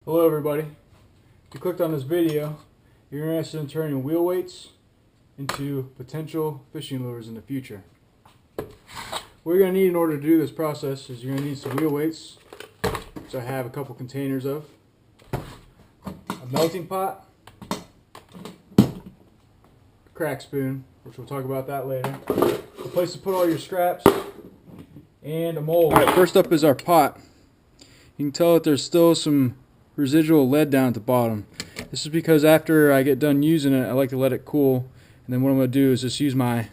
Hello everybody. If you clicked on this video, you're interested in turning wheel weights into potential fishing lures in the future. What you're going to need in order to do this process is you're going to need some wheel weights, which I have a couple containers of, a melting pot, a crack spoon, which we'll talk about that later, a place to put all your scraps, and a mold. Alright, first up is our pot. You can tell that there's still some residual lead down at the bottom. This is because after I get done using it, I like to let it cool, and then what I'm going to do is just use my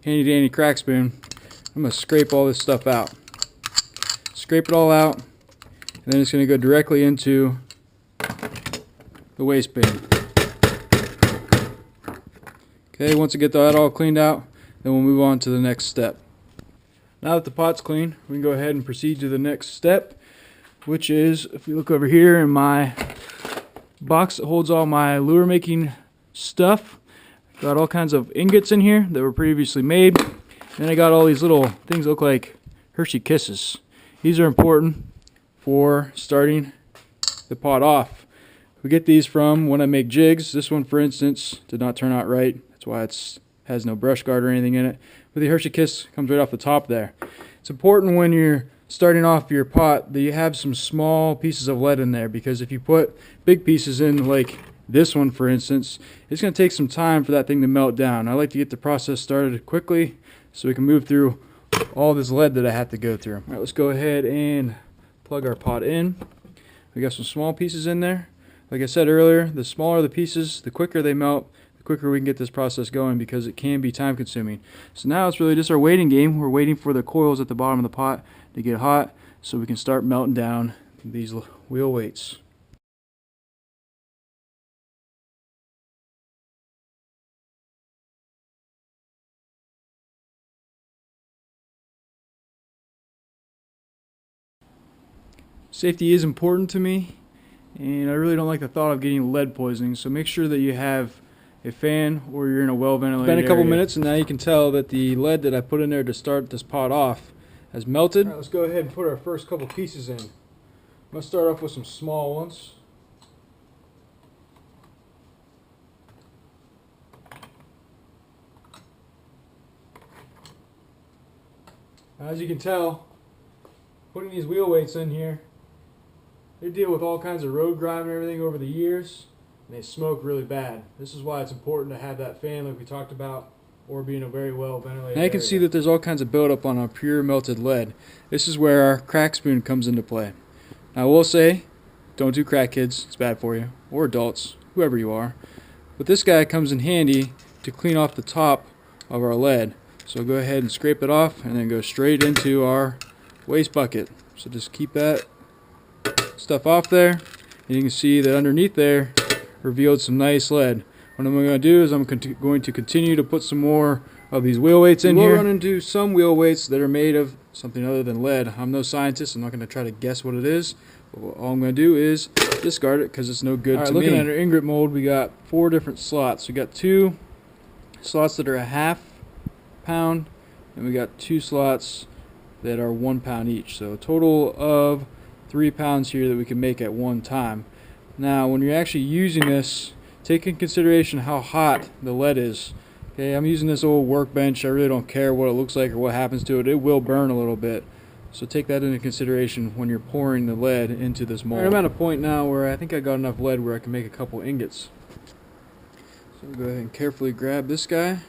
handy dandy crack spoon. I'm going to scrape all this stuff out. Scrape it all out, and then it's going to go directly into the waste bin. Okay, once I get that all cleaned out, then we'll move on to the next step. Now that the pot's clean, we can go ahead and proceed to the next step, which is, if you look over here in my box that holds all my lure making stuff, got all kinds of ingots in here that were previously made. Then I got all these little things that look like Hershey Kisses. These are important for starting the pot off. We get these from when I make jigs. This one, for instance, did not turn out right. That's why it has no brush guard or anything in it. But the Hershey Kiss comes right off the top there. It's important when you're starting off your pot that you have some small pieces of lead in there, because if you put big pieces in, like this one for instance, it's going to take some time for that thing to melt down. I like to get the process started quickly so we can move through all this lead that I have to go through. Alright, let's go ahead and plug our pot in. We got some small pieces in there. Like I said earlier, the smaller the pieces, the quicker they melt, the quicker we can get this process going, because it can be time consuming. So now it's really just our waiting game. We're waiting for the coils at the bottom of the pot to get hot so we can start melting down these wheel weights. Safety is important to me, and I really don't like the thought of getting lead poisoning, so make sure that you have a fan or you're in a well ventilated area. It's been a couple minutes, and now you can tell that the lead that I put in there to start this pot off has melted. Alright, let's go ahead and put our first couple pieces in. I'm going to start off with some small ones. As you can tell, putting these wheel weights in here, they deal with all kinds of road grime and everything over the years, and they smoke really bad. This is why it's important to have that fan like we talked about, or be in a very well ventilated area. Now you can see that there's all kinds of buildup on our pure melted lead. This is where our crack spoon comes into play. Now I will say, don't do crack, kids, it's bad for you, or adults, whoever you are. But this guy comes in handy to clean off the top of our lead. So go ahead and scrape it off and then go straight into our waste bucket. So just keep that stuff off there, and you can see that underneath there revealed some nice lead. What I'm going to do is I'm going to continue to put some more of these wheel weights in here. We'll run into some wheel weights that are made of something other than lead. I'm no scientist. I'm not going to try to guess what it is. But all I'm going to do is discard it because it's no good to me. Looking at our ingot mold, we got 4 different slots. We got 2 slots that are a ½ pound, and we got 2 slots that are 1 pound each. So a total of 3 pounds here that we can make at one time. Now when you're actually using this, take in consideration how hot the lead is. Okay, I'm using this old workbench. I really don't care what it looks like or what happens to it. It will burn a little bit. So take that into consideration when you're pouring the lead into this mold. I'm at a point now where I think I got enough lead where I can make a couple ingots. So I'll go ahead and carefully grab this guy.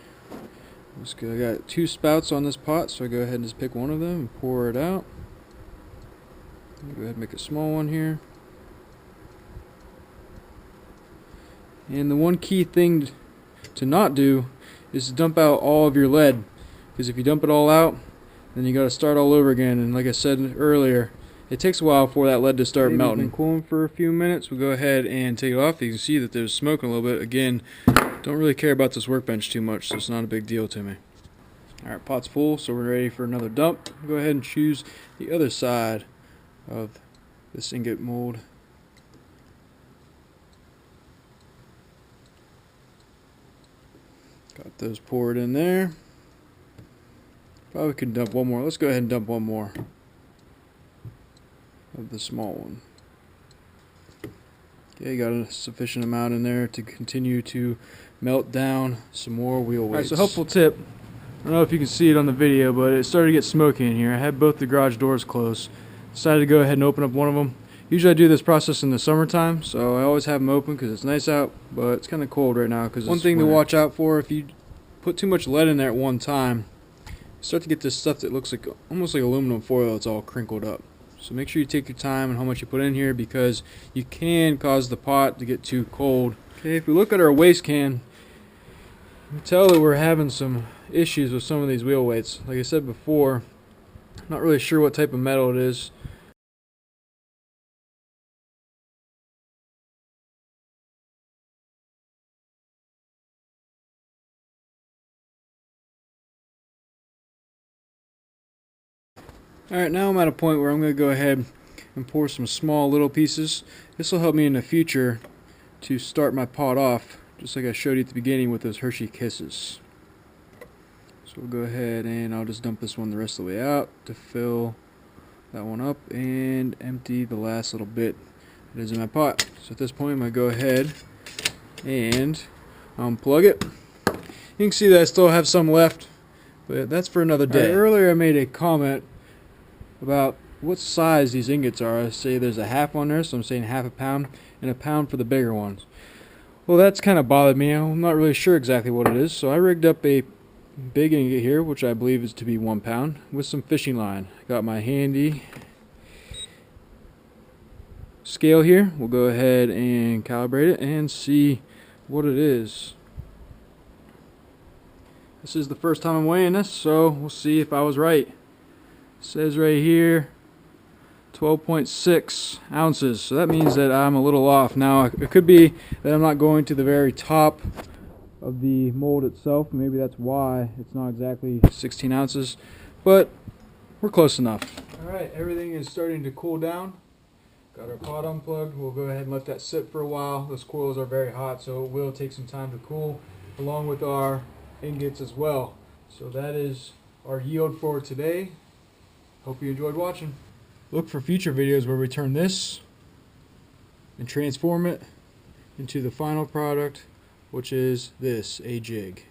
I got 2 spouts on this pot, so I go ahead and just pick one of them and pour it out. Go ahead and make a small one here. And the one key thing to not do is to dump out all of your lead, because if you dump it all out, then you got to start all over again. And like I said earlier, it takes a while for that lead to start melting. Cooling for a few minutes. We'll go ahead and take it off. You can see that there's smoking a little bit. Again, don't really care about this workbench too much, so it's not a big deal to me. Alright, pot's full, so we're ready for another dump. We'll go ahead and choose the other side of this ingot mold. Got those poured in there. Probably could dump one more. Let's go ahead and dump one more of the small one. Okay, got a sufficient amount in there to continue to melt down some more wheel weights. Alright, so helpful tip. I don't know if you can see it on the video, but it started to get smoky in here. I had both the garage doors closed. Decided to go ahead and open up one of them. Usually I do this process in the summertime, so I always have them open because it's nice out, but it's kind of cold right now because one thing to watch out for, if you put too much lead in there at one time, you start to get this stuff that looks like almost like aluminum foil that's all crinkled up. So make sure you take your time and how much you put in here because you can cause the pot to get too cold. Okay, if we look at our waste can, you can tell that we're having some issues with some of these wheel weights. Like I said before, I'm not really sure what type of metal it is. Alright, now I'm at a point where I'm going to go ahead and pour some small little pieces. This will help me in the future to start my pot off, just like I showed you at the beginning with those Hershey Kisses. So we'll go ahead and I'll just dump this one the rest of the way out to fill that one up and empty the last little bit that is in my pot. So at this point I'm going to go ahead and unplug it. You can see that I still have some left, but that's for another day. Earlier I made a comment about what size these ingots are. I say there's a half on there, so I'm saying half a pound, and a pound for the bigger ones. Well, that's kind of bothered me. I'm not really sure exactly what it is, so I rigged up a big ingot here, which I believe is to be 1 pound, with some fishing line. Got my handy scale here. We'll go ahead and calibrate it and see what it is. This is the first time I'm weighing this, so we'll see if I was right. It says right here 12.6 ounces, so that means that I'm a little off. Now it could be that I'm not going to the very top of the mold itself. Maybe that's why it's not exactly 16 ounces, but we're close enough. Alright, everything is starting to cool down. Got our pot unplugged. We'll go ahead and let that sit for a while. Those coils are very hot, so it will take some time to cool, along with our ingots as well. So that is our yield for today. Hope you enjoyed watching. Look for future videos where we turn this and transform it into the final product, which is this, a jig.